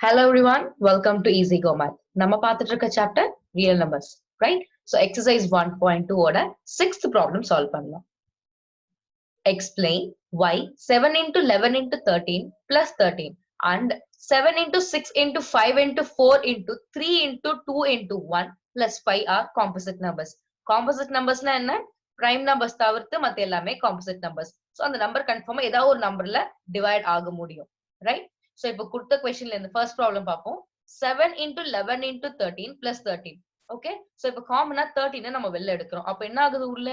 Hello everyone, welcome to Easy Go Math. நம்ம பார்த்துட்டு இருக்க chapter real numbers, right? So exercise 1.2 ஓட 6th problem solve பண்ணலாம். Explain why 7 into 11 into 13 plus 13 and 7 into 6 into 5 into 4 into 3 into 2 into 1 plus 5 are composite numbers. Composite numbers na என்ன? Prime numbers தவிர்த்து மத்த எல்லாமே composite numbers. So அந்த number confirm ஏதாவது ஒரு numberல divide ஆக முடியும், right? So இப்போ கொடுத்த questionல இருந்து first problem பார்ப்போம். 7 into 11 into 13 plus 13. Okay? So இப்போ common 13 நம்ம வெளில எடுக்கிறோம். அப்ப என்ன ஆகுது உள்ள?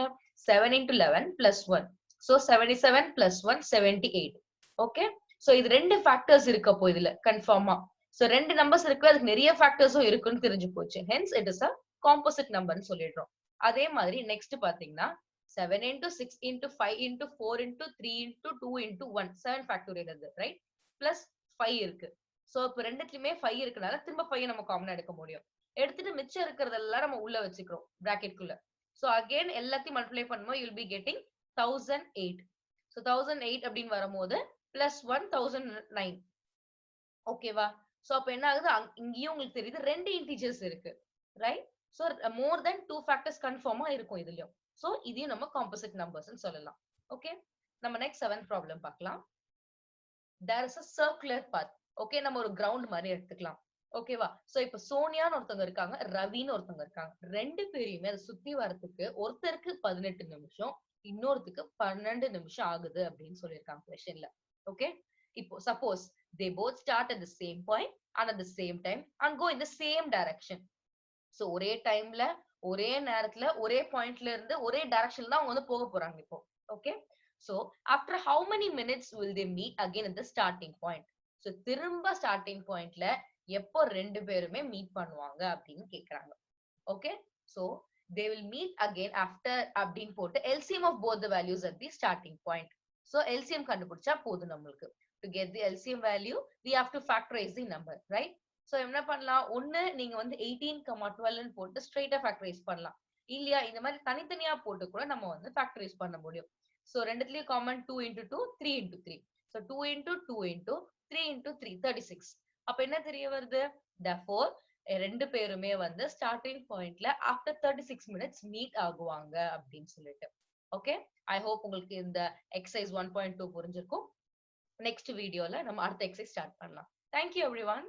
7 into 11 plus 1. So 77 plus 1 78. Okay? So இது ரெண்டு factors இருக்க போ இதுல கன்ஃபார்மா. So ரெண்டு நம்பர்ஸ் இருக்கு, அதுக்கு நிறைய ஃபேக்டர்ஸும் இருக்குன்னு தெரிஞ்சு போச்சு. Hence it is a composite numberன்னு சொல்லிடுறோம். அதே மாதிரி நெக்ஸ்ட் பாத்தீங்கன்னா 7 into 6 into 5 into 4 into 3 into 2 into 1 7 factorial அது, right? Plus 5 இருக்கு. சோ இப்ப ரெண்டுத்துலயுமே 5 இருக்கனால திரும்ப 5 நம்ம காமனா எடுக்க முடியும். எடுத்துட்டு மிச்சம் இருக்கிறதெல்லாம் நம்ம உள்ள வச்சுக்கிறோம் பிராக்கெட் குள்ள. சோ அகைன் எல்லாத்தையும் மல்டிப்ளை பண்ணும்போது you will be getting 1008. So 1008 அப்படின்னு வரும்போது plus 1009. ஓகேவா? சோ அப்ப என்ன ஆகுது, இங்கேயும் உங்களுக்கு தெரியுது ரெண்டு இன்டிஜர்ஸ் இருக்கு, ரைட்? சோ மோர் தென் 2 ஃபேக்டர்ஸ் கன்ஃபார்மா இருக்கும் இதுலயும். சோ இதையும் நம்ம காம்போசிட் நம்பர்ஸ்னு சொல்லலாம். ஓகே, நம்ம நெக்ஸ்ட் 7th ப்ராப்ளம் பார்க்கலாம். there is a circular path. Okay, நம்ம ஒரு கிரவுண்ட் மாதிரி எடுத்துக்கலாம். ஓகேவா? சோ இப்ப சோனியான்னு ஒருத்தவங்க இருக்காங்க, ரவின்னு ஒருத்தவங்க இருக்காங்க. ரெண்டு பேரையுமே அதை சுத்தி வரதுக்கு ஒருத்தருக்கு 18 நிமிஷம், இன்னொருத்துக்கு 12 நிமிஷம் ஆகுது அப்படின்னு சொல்லியிருக்காங்க கொஸ்டின்ல. ஓகே, இப்போ suppose they both start at the same point and at the same time and go in the same direction. So ஒரே டைம்ல ஒரே நேரத்துல ஒரே பாயிண்ட்ல இருந்து ஒரே டைரக்ஷன்ல தான் அவங்க வந்து போக போறாங்க இப்போ. Okay, so after how many minutes will they meet again at the starting point? So திரும்ப ஸ்டார்டிங் பாயிண்ட்ல எப்போ ரெண்டு பேருமே மீட் பண்ணுவாங்க அப்படின்னு கேக்குறாங்க. Okay, so they will meet again after அப்படின்னு போட்டு LCM of both the values at the starting point. So LCM கண்டுபிடிச்சா போதும் நம்மளுக்கு. To get the LCM value we have to factorize the number, right? So என்ன பண்ணலாம், ஒண்ணு நீங்க வந்து 18, 12 போட்டு ஸ்ட்ரெயிட்டா ஃபேக்டரைஸ் பண்ணலாம். இல்லையா இந்த மாதிரி தனித்தனியா போட்டு கூட நம்ம வந்து ஃபேக்டரைஸ் பண்ண முடியும். சோ ரெண்டுத்துலயும் common 2 into 2 3 into 3. So 2 into 2 into 3 into 3 36. அப்ப என்ன தெரிய வருது, therefore ரெண்டு பேருமே வந்து ஸ்டார்டிங் பாயிண்ட்ல ஆஃப்டர் 36 minutes மீட் ஆகுவாங்க அப்படின்னு சொல்லிட்டு. ஓகே, ஐ ஹோப் உங்களுக்கு இந்த எக்ஸசைஸ் 1.2 புரிஞ்சிருக்கும். நெக்ஸ்ட் வீடியோல நம்ம அடுத்த எக்ஸசைஸ் ஸ்டார்ட் பண்ணலாம். Thank you everyone.